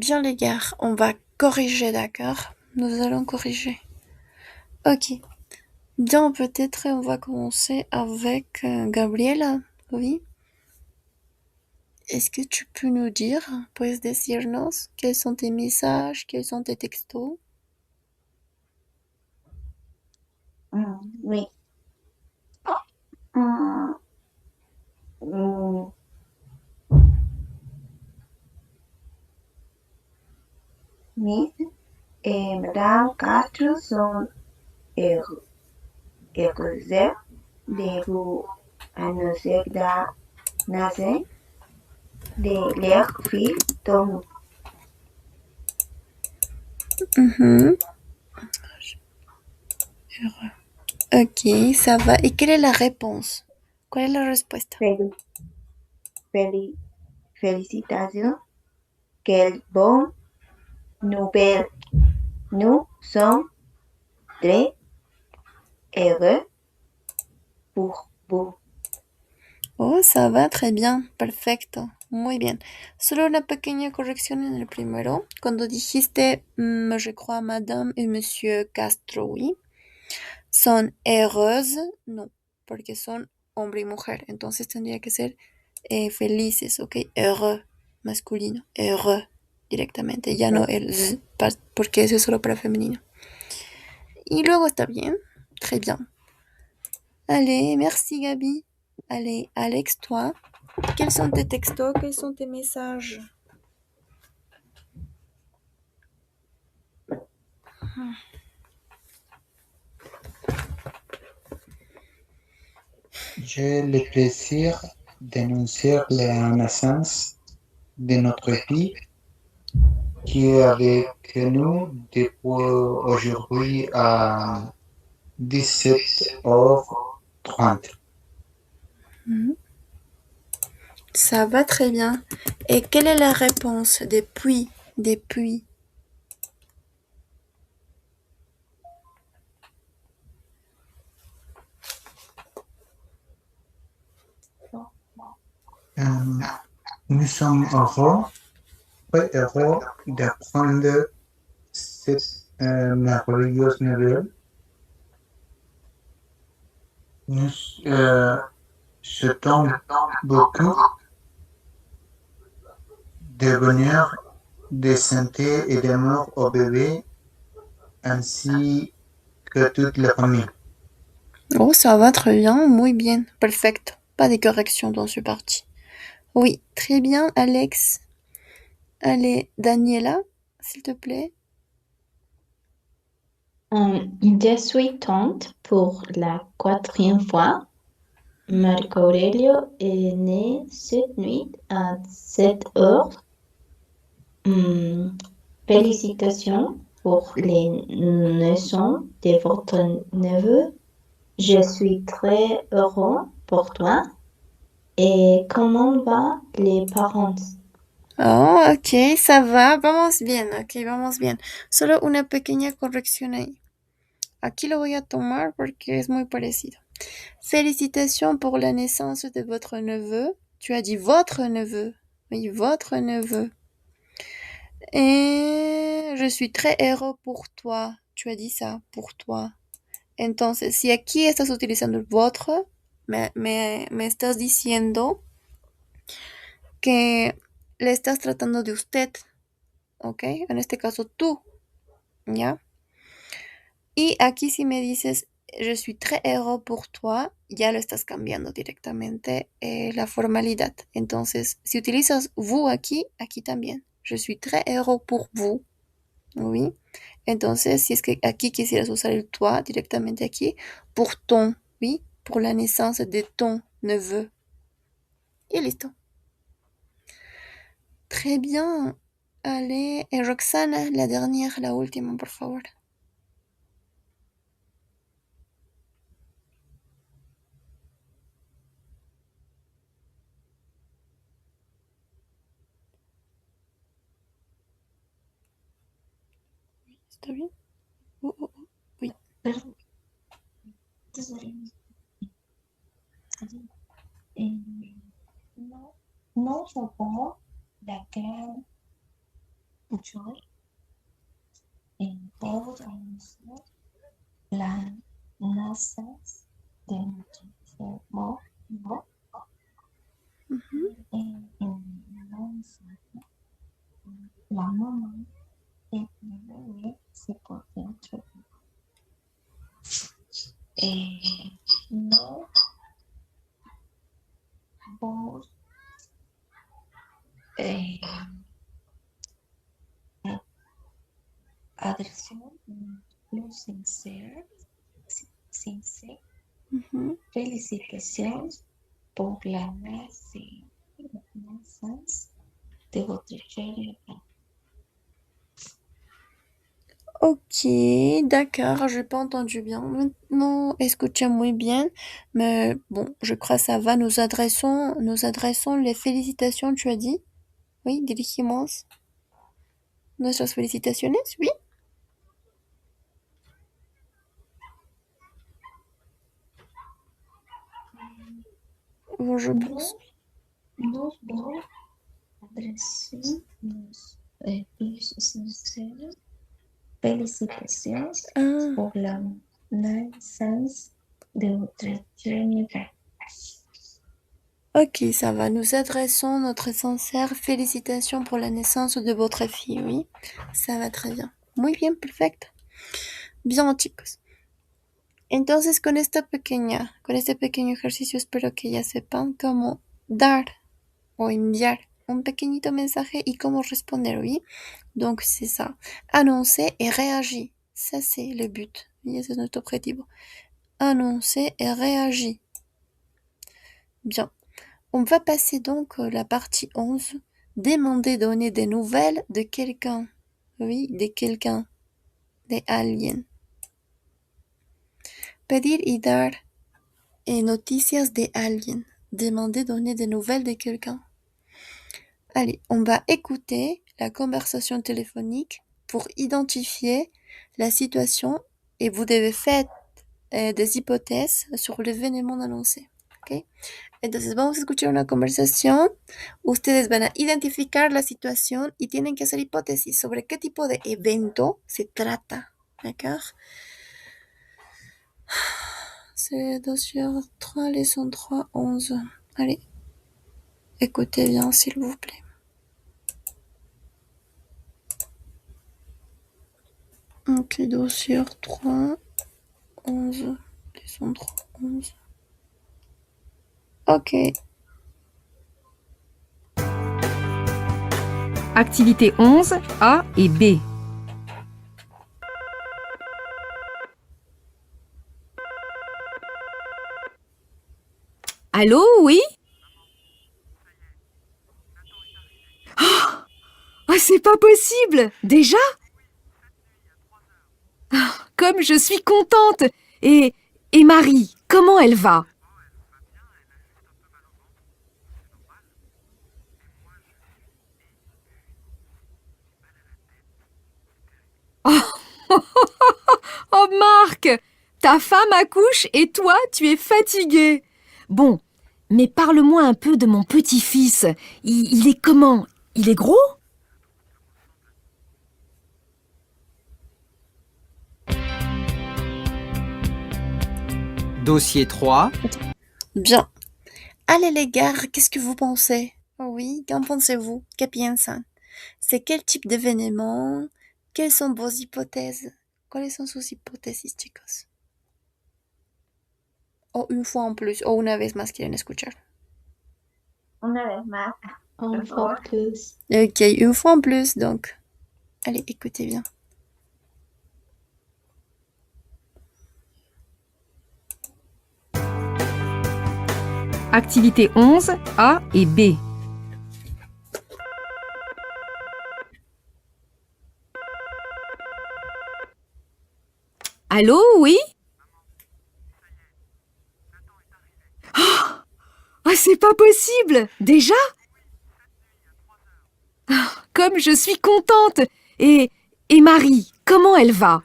Bien les gars, on va corriger, d'accord? Nous allons corriger. Ok. Bien, peut-être on va commencer avec Gabriela, oui? Est-ce que tu peux nous dire, puedes decirnos, quels sont tes messages, quels sont tes textos? Oui. Mm, mm, Miss et Madame Castro sont heureuses de vous annoncer la naissance de leur fils Tom. Mhm. Ok, ça va. ¿Y quelle est la réponse? ¿Cuál es la respuesta? Félicitations. Quelle bonne nouvelle. Nous sommes très heureux pour vous. Oh, ça va très bien, perfecto, muy bien. Solo una pequeña corrección en el primero. Cuando dijiste, je crois, Madame et Monsieur Castro, oui, son heureuses, no, porque son hombre y mujer. Entonces tendría que ser felices, ¿ok? Heureux, masculino, heureux, directamente. Ya no el z, porque eso es solo para femenino. Y luego está bien, très bien. Allez, merci Gabi. Allez, Alex, toi, quels sont tes textos, quels sont tes messages? J'ai le plaisir d'annoncer la naissance de notre fille qui est avec nous depuis aujourd'hui à 17h30. Ça va très bien. Et quelle est la réponse depuis, depuis? Euh, nous sommes heureux, très heureux d'apprendre cette merveilleuse nouvelle. Nous souhaitons beaucoup de bonheur, de santé et d'amour au bébé ainsi que toute la famille. Oh, ça va très bien, muy bien, perfecto. Pas de corrections dans ce parti. Oui, très bien, Alex. Allez, Daniela, s'il te plaît. Je suis tante pour la quatrième fois. Marco Aurelio est né cette nuit à 7 heures. Félicitations pour les naissances de votre neveu. Je suis très heureux pour toi. Et comment va les parents? Oh, ok, ça va, vamos bien, ok, vamos bien. Solo una pequeña corrección ahí. Aquí lo voy a tomar porque es muy parecido. Félicitations pour la naissance de votre neveu. Tu as dit votre neveu. Oui, votre neveu. Et je suis très heureux pour toi. Tu as dit ça, pour toi. Entonces, si aquí estás utilizando el votre, me estás diciendo que le estás tratando de usted, ¿ok? En este caso tú, ¿ya? Y aquí si me dices, je suis très heureux pour toi, ya lo estás cambiando directamente la formalidad. Entonces, si utilizas vous aquí, aquí también. Je suis très heureux pour vous, oui. Entonces, si es que aquí quisieras usar el toi directamente aquí, pour ton, oui, pour la naissance de ton neveu. Y listo. Très bien. Allez, et Roxana, la dernière, la última, por favor. ¿Está bien? Oui. Désolée. Non, non, je comprends laquelle yo debo de anunciar la naissance de notre cerveau. La maman et le bébé, c'est peut-être nous vos adressions plus sincères Mhm. félicitations pour la naissance de votre chérie. Ok, d'accord, j'ai pas entendu bien. Non, escuché muy bien, mais bon, je crois que ça va. Nous adressons les félicitations, tu as dit? Oui, dirigimos nuestras felicitaciones, oui? Bon, je pense. Nous devons adresser nos plus sincères félicitations Ah, pour la naissance de votre chérie. ok, ça va. Nous adressons notre sincère félicitations pour la naissance de votre fille, oui? Ça va très bien. Muy bien, perfecto. Bien, chicos. Entonces, con este pequeño ejercicio, espero que ya sepan cómo dar o enviar un pequeñito mensaje y cómo responder, oui? Donc, c'est ça. Annoncer et réagir. Ça, c'est le but. Oui, c'est notre objetivo. Annoncer et réagir. Bien. On va passer donc la partie 11. Demander, donner des nouvelles de quelqu'un. Oui, de quelqu'un. De alguien. Pedir y dar noticias de alguien. Demander, donner des nouvelles de quelqu'un. Allez, on va écouter la conversation téléphonique pour identifier la situation et vous devez faire des hypothèses sur l'événement annoncé. ¿Ok? Entonces vamos a escuchar una conversación. Ustedes van a identificar la situación y tienen que hacer hipótesis sobre qué tipo de evento se trata. D'accord? C'est dossier 3, leçon 3, 11. Allez, écoutez bien s'il vous plaît. Ok, dossier 3, 11. Leçon 3, 11. Ok. Activité 11, A et B. Allô, oui? Oh, c'est pas possible! Déjà? Ah, comme je suis contente! Et Marie, comment elle va? Oh, Marc! Ta femme accouche et toi, tu es fatigué. Bon, mais parle-moi un peu de mon petit-fils. Il est comment? Il est gros? Dossier 3. Bien. Allez les gars, qu'est-ce que vous pensez? Oui, qu'en pensez-vous? Que piensan? C'est quel type d'événement? Quelles sont vos hypothèses? ¿Cuáles son sus hipótesis, chicos? O une fois en plus, o una vez más quieren escuchar. Una vez más, Un por favor. fois plus. Ok, une fois en plus, donc. Allez, écoutez bien. Activité 11, A et B. Allô, oui? Oh, c'est pas possible! Déjà? Ah, comme je suis contente! Et Marie, comment elle va?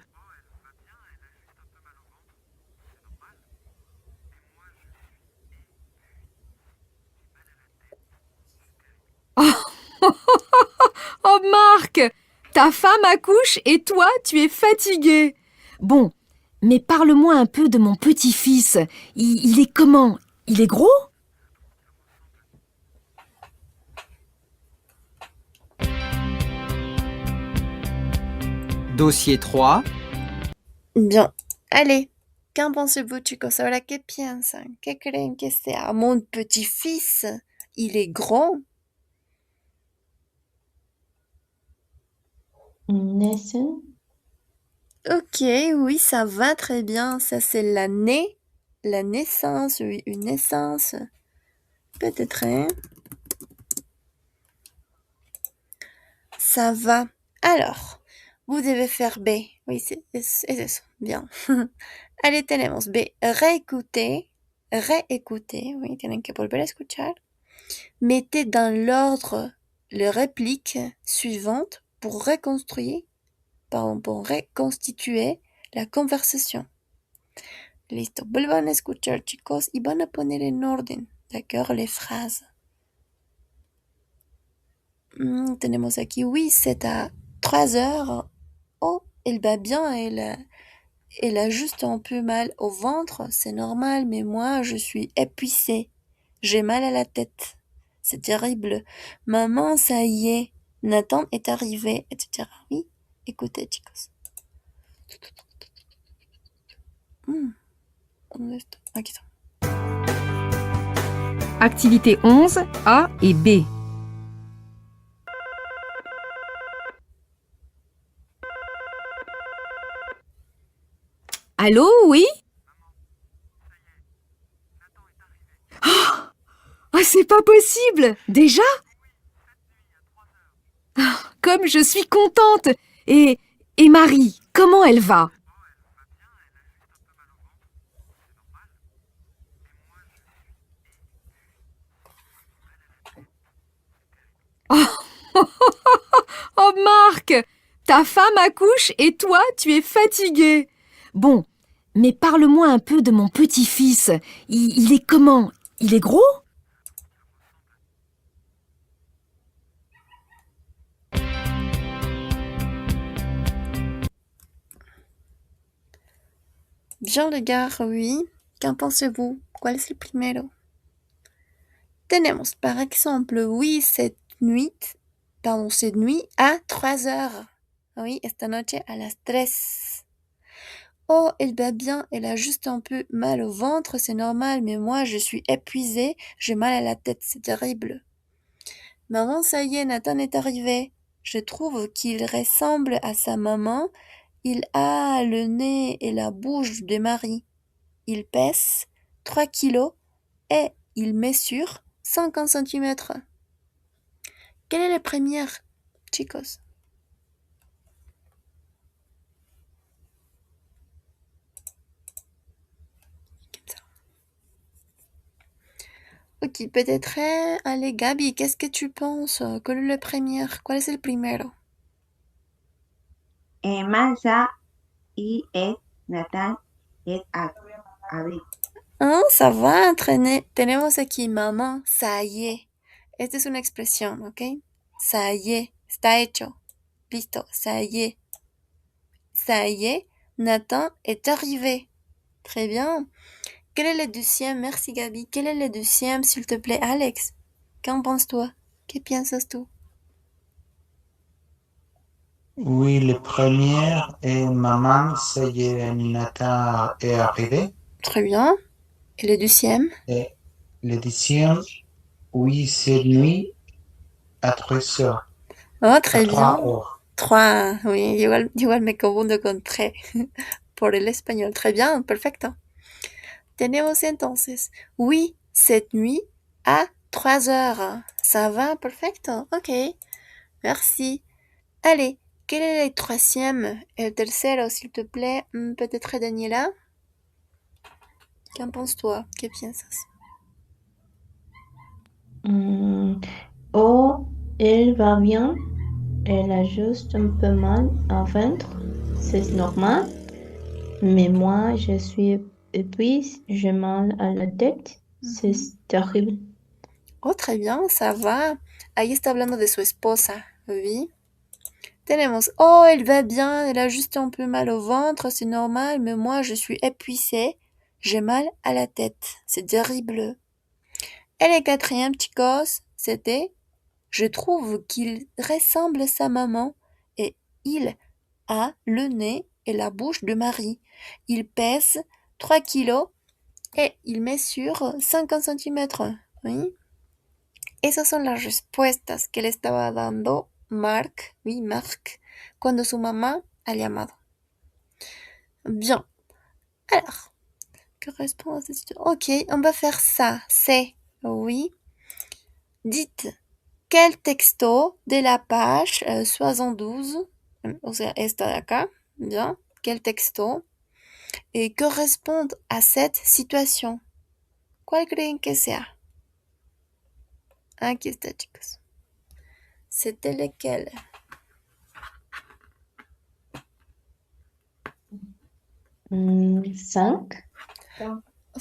Oh, oh Marc! ta femme accouche et toi, tu es fatigué. Bon, mais parle-moi un peu de mon petit-fils. Il est comment? Il est gros? Dossier 3. Bien. Allez, qu'en pensez-vous, chicos? Ahora, ¿qué piensan? ¿Qué creen que sea? Mon petit-fils, il est grand? Naissance. Ok, oui, ça va très bien. Ça, c'est l'année. La naissance, oui, une naissance. Peut-être, hein? Ça va. Alors, vous devez faire B. Oui, c'est eso. Bien. Allez, tenemos B. Réécouter. Réécouter. Oui, tienen que volver a escuchar. Mettez dans l'ordre les répliques suivantes pour reconstruire, pour reconstituer la conversation. Listo. Vuelvan a escuchar, chicos, y van a poner en orden, d'accord, les phrases. Tenemos aquí, oui, c'est à 3 heures. Oh, elle va bien, elle a juste un peu mal au ventre, c'est normal, mais moi, je suis épuisée. J'ai mal à la tête. C'est terrible. Maman, ça y est. Nathan est arrivé, etc. Oui, écoutez, chicos. ¿Dónde está? Aquí está. Activité 11, A et B. Allô, oui? Oh, c'est pas possible! Déjà? Ah, comme je suis contente! Et Marie, comment elle va? Oh Marc, ta femme accouche et toi, tu es fatigué. Bon, mais parle-moi un peu de mon petit-fils. Il est comment? Il est gros? Bien, les gars, oui. Qu'en pensez-vous? ¿Cuál es el primero? Tenemos, par exemple, oui, cette nuit à 3 heures. Oui, esta noche a las 3. Oh, elle va bien, elle a juste un peu mal au ventre, c'est normal, mais moi, je suis épuisée, j'ai mal à la tête, c'est terrible. Maman, ça y est, Nathan est arrivé. Je trouve qu'il ressemble à sa maman. Il a le nez et la bouche de Marie. Il pèse 3 kilos et il mesure 50 centimètres. Quelle est la première, chicos? Ok, peut-être, allez, Gabi, qu'est-ce que tu penses? Quelle est la première? ¿Cuál es el primero? Mansa y Nathan es abril. Ah, ça va, entraîner. Tenemos aquí, maman, ça y est. Esta es una expresión, ¿ok? Ça y est, está hecho. Listo, ça y est. Ça y est, Nathan est arrivé. Très bien. Quel est le deuxième? Merci Gabi. Quel est le deuxième, s'il te plaît, Alex? Qu'en penses-toi? Que piensas tú? Oui, le premier est maman, ça y est, Nathan est arrivé. Très bien. Et le deuxième? Et le deuxième, oui, cette nuit à 3 heures. Oh, très À 3 bien. heures. 3, oui, igual me confundo con tres por el español. Très bien, perfecto. Tenemos entonces, oui, cette nuit à 3 heures. Ça va, perfecto. Ok, merci. Allez, quel est le troisième? El tercero, s'il te plaît. Peut-être Daniela? Qu'en penses-toi? Que piensas? Oh, elle va bien. Elle a juste un peu mal au ventre. C'est normal. Mais moi, je suis épuisée. J'ai mal à la tête. C'est terrible. Oh, très bien, ça va. Ahí está hablando de su esposa, oui. Tenemos, oh, elle va bien, elle a juste un peu mal au ventre, c'est normal, mais moi, je suis épuisée. J'ai mal à la tête. C'est terrible. Et le quatrième, chicos, c'était, je trouve qu'il ressemble à sa maman et il a le nez et la bouche de Marie. Il pèse 3 kilos et il mesure 50 centímetros. ¿Sí? Esas son las respuestas que le estaba dando Marc, oui, Marc, cuando su mamá ha llamado. Bien. Alors, correspond à cette situation. Ok, on va faire ça. C'est, oui. Dites quel texto de la page 72, o sea, esta de acá, bien, quel texto, et correspond à cette situation. ¿Cuál creen que sea? Aquí está, chicos. C'était lequel? Cinq.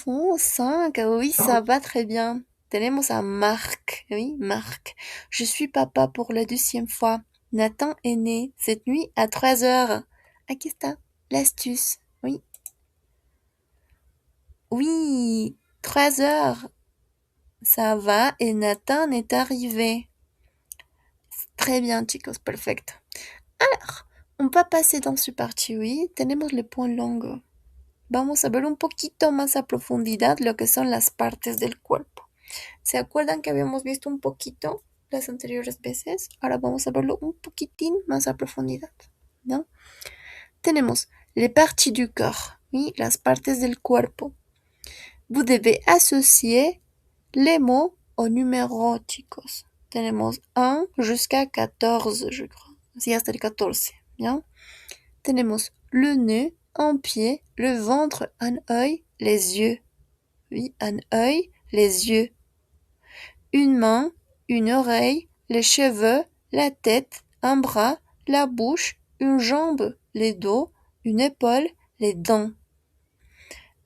Oh, 5, oui, ça va très bien. Tenemos a Marc, oui, Marc. Je suis papa pour la 2e fois. Nathan est né cette nuit à 3 heures. Aquí está, l'astuce, oui. Oui, 3 heures. Ça va et Nathan est arrivé. Très bien, chicos, perfecto. Alors, on va passer dans ce parti, oui. Tenemos le point longo. Vamos a ver un poquito más a profundidad lo que son las partes del cuerpo. ¿Se acuerdan que habíamos visto un poquito las anteriores veces? Ahora vamos a verlo un poquitín más a profundidad, ¿no? Tenemos les parties du corps, oui, las partes del cuerpo. Vous devez associer les mots au numéro, chicos. Tenemos 1 jusqu'à 14, je crois. Sí, hasta el 14, ¿bien? Tenemos le nez, un pied, le ventre, un œil, les yeux. Oui, un œil, les yeux. Une main, une oreille, les cheveux, la tête, un bras, la bouche, une jambe, les dos, une épaule, les dents.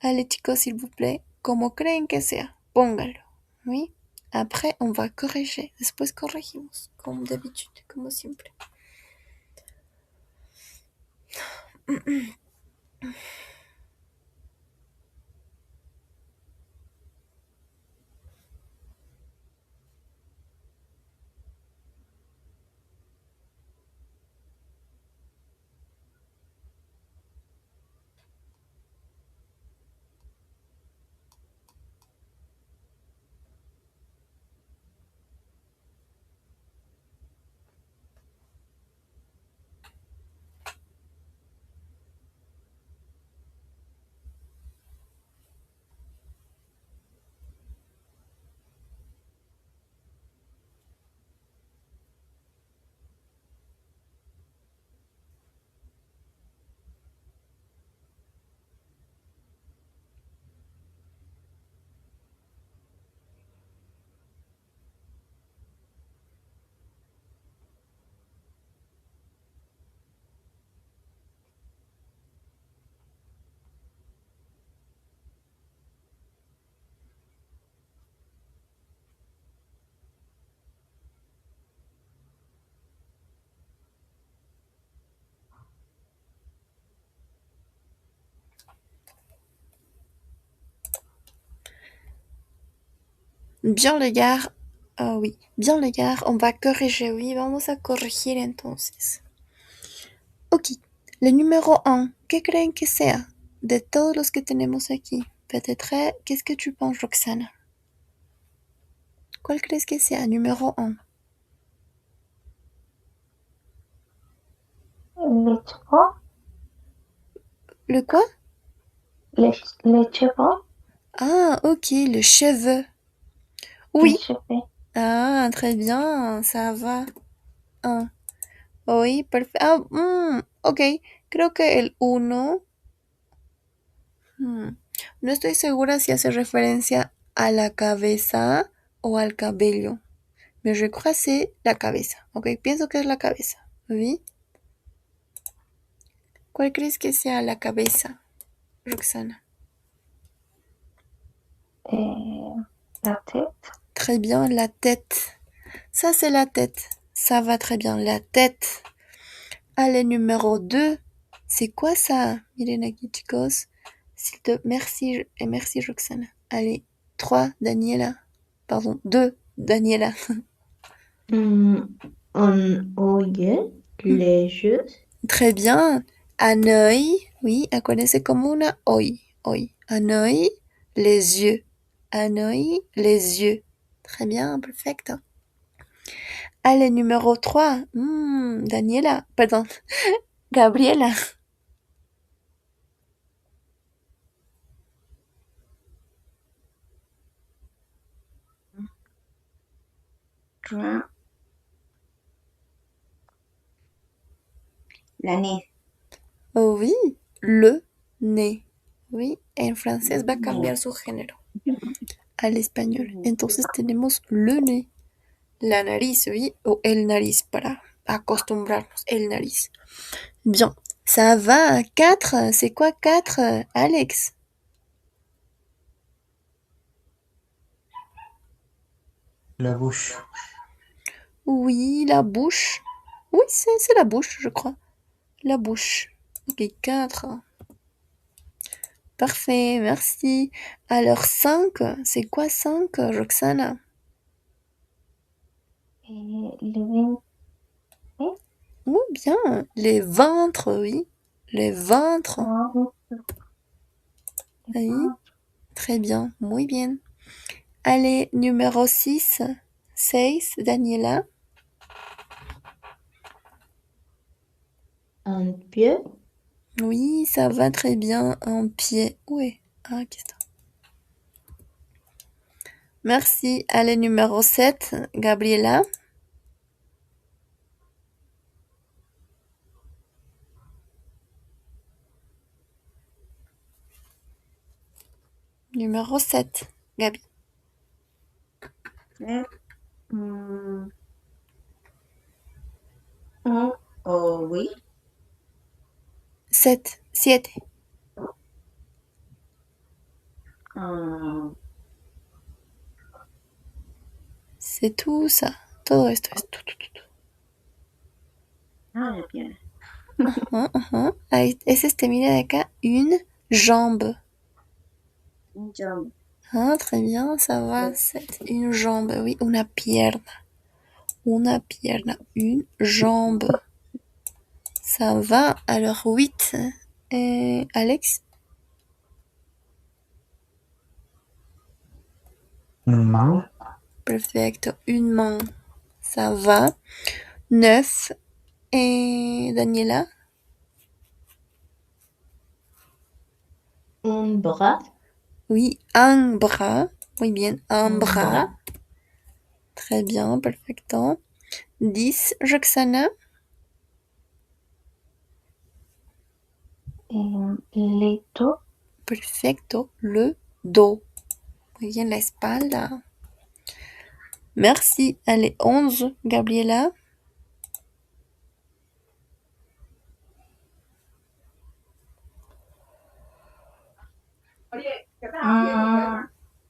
Allez, chicos, s'il vous plaît, como creen que sea, póngalo. Oui. Après, on va corriger. Después corregimos, como d'habitude, como siempre. Bien les gars, oui, bien les gars, on va corriger, oui, vamos a corregir entonces. Ok, le numéro 1, ¿qué creen que sea de todos los que tenemos aquí? Peut-être, qu'est-ce que tu penses, Roxana? ¿Cuál crees que sea, numéro 1? Les chevaux. Le quoi? Les chevaux. Ah, ok, le cheveu. Les Oui. cheveux. Ah, très bien, ça va. 1. Oui, perfecto. Ah, ok, creo que el 1... No estoy segura si hace referencia a la cabeza o al cabello. Mais je crois c'est la cabeza. Ok, pienso que es la cabeza. Oui. ¿Cuál crees que sea la cabeza, Roxana? La tête. Très bien, la tête. Ça, c'est la tête. Ça va très bien, la tête. Allez, numéro 2. C'est quoi ça? Miren aquí, chicos. Merci, et merci, Roxana. Allez, 3, Daniela. Pardon, 2, Daniela. On oye lejos. Très bien. Aneuil, oui, acuérdense como una hoy. Hoy. Aneuil, les yeux. Aneuil, les yeux. Très bien, perfecto. Allez, numéro 3. Daniela, pardon. Gabriela. Juin. L'année. Oh oui, le nez. Oui, en francés va a cambiar su género al español. Entonces tenemos le nez. La nariz, oui, o el nariz para acostumbrarnos, el nariz. Bien, ça va à 4. C'est quoi 4, Alex? La bouche. Oui, la bouche. Oui, c'est la bouche, je crois. La bouche. Ok, 4. Parfait, merci. Alors 5, c'est quoi 5, Roxana? Le vin. Oh, bien. Les ventres, oui. Les ventres. Oui. Très bien, muy bien. Allez, numéro 6. 6, Daniela. Un pied. Oui, ça va très bien. Un pied. Oui. Ah, aquí está. Merci. Allez, numéro 7, Gabriela. Numéro 7, Gabi. Oh oui. 7, 7. C'est tout ça. Todo esto es tout, tout, tout. Ah, bien. Ahí, es mira de acá, une jambe. Une jambe. Ah, très bien, ça va. 7, une jambe, oui, una pierna. Una pierna, une jambe. Ça va. Alors 8, Alex. Une main. Perfecto, une main. Ça va. 9, et Daniela. Un bras. Oui, un bras. Muy bien, un Un bras. bras. Très bien, perfecto. 10, Roxana. Le dos. Perfecto, le dos. Muy bien, la espalda. Merci. Allez, 11, Gabriela.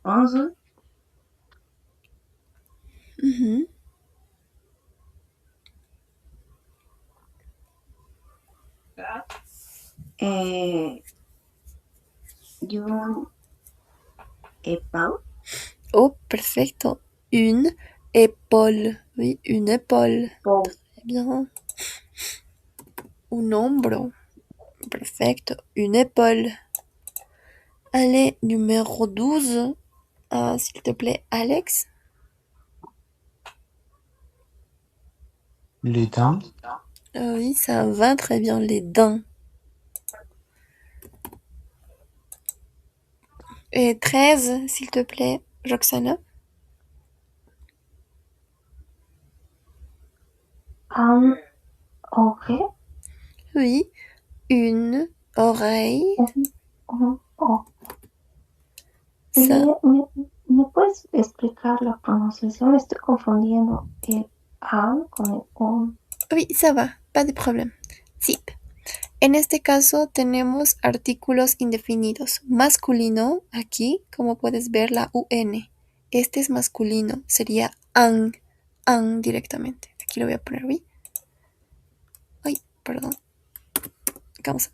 11. Mhm. Une épaule. Oh, perfecto. Une épaule. Oui, une épaule. Très bien. Un hombro. Perfecto. Une épaule. Allez, numéro 12. S'il te plaît, Alex. Les dents. Oui, ça va très bien, les dents. Et 13, s'il te plaît, Roxana. Un oreille. Oui, une oreille. Ça. ¿Me puedes explicar la pronunciación? Estoy confundiendo el an con el on. Oui, ça va, pas de problème. Zip. En este caso tenemos artículos indefinidos. Masculino, aquí, como puedes ver, la UN. Este es masculino, sería an directamente. Aquí lo voy a poner, ¿oui? Ay, perdón. Comme ça.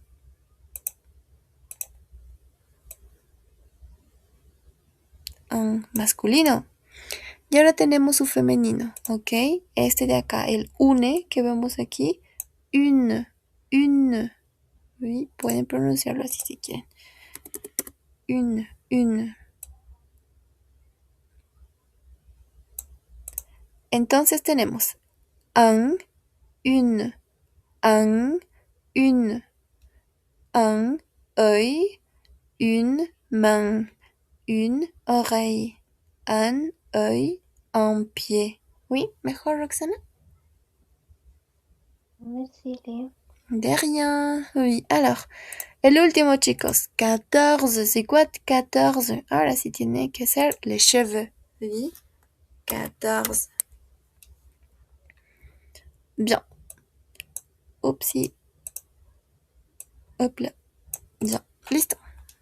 Un masculino. Y ahora tenemos su femenino, ¿ok? Este de acá, el une que vemos aquí. Une. Oui, pueden pronunciarlo así si quieren. Une. Entonces tenemos un, une, un œil, une main, une oreille, un œil, un pied. Oui, mejor, Roxana? Merci, Léa. De rien. Oui, alors, el último, chicos. 14. C'est quoi 14? Ahora sí tiene que ser les cheveux. Oui, 14. Bien. Upsi. Hop là. Bien. Listo.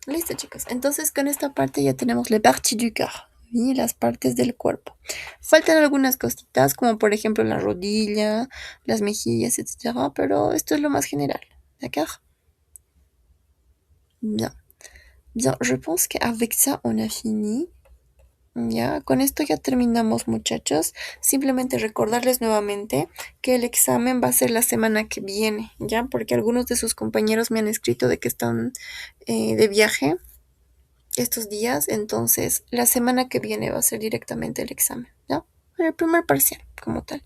Listo, chicos. Entonces, con esta parte ya tenemos les parties du corps. Y las partes del cuerpo. Faltan algunas cositas, como por ejemplo la rodilla, las mejillas, etc. Pero esto es lo más general. D'accord? Bien. Bien, je pense qu'avec ça, on a fini. Ya, con esto ya terminamos, muchachos. Simplemente recordarles nuevamente que el examen va a ser la semana que viene, ¿ya? Porque algunos de sus compañeros me han escrito de que están de viaje estos días, entonces la semana que viene va a ser directamente el examen, ¿ya? El primer parcial, como tal.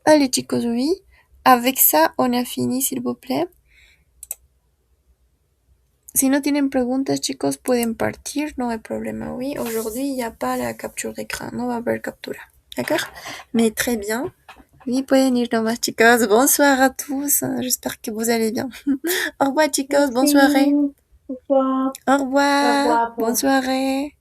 Allez, chicos, oui. Avec ça, on a fini, s'il vous plaît. Si no tienen preguntas, chicos, pueden partir, no hay problema, oui. Aujourd'hui, il n'y a pas la capture d'écran, no va a haber captura, d'accord? Mais très bien. Oui, pueden ir nomás, chicos. Bonsoir à tous. J'espère que vous allez bien. Au revoir, chicos. Bonne soirée. Au revoir. Au revoir. Au revoir. Bonne soirée.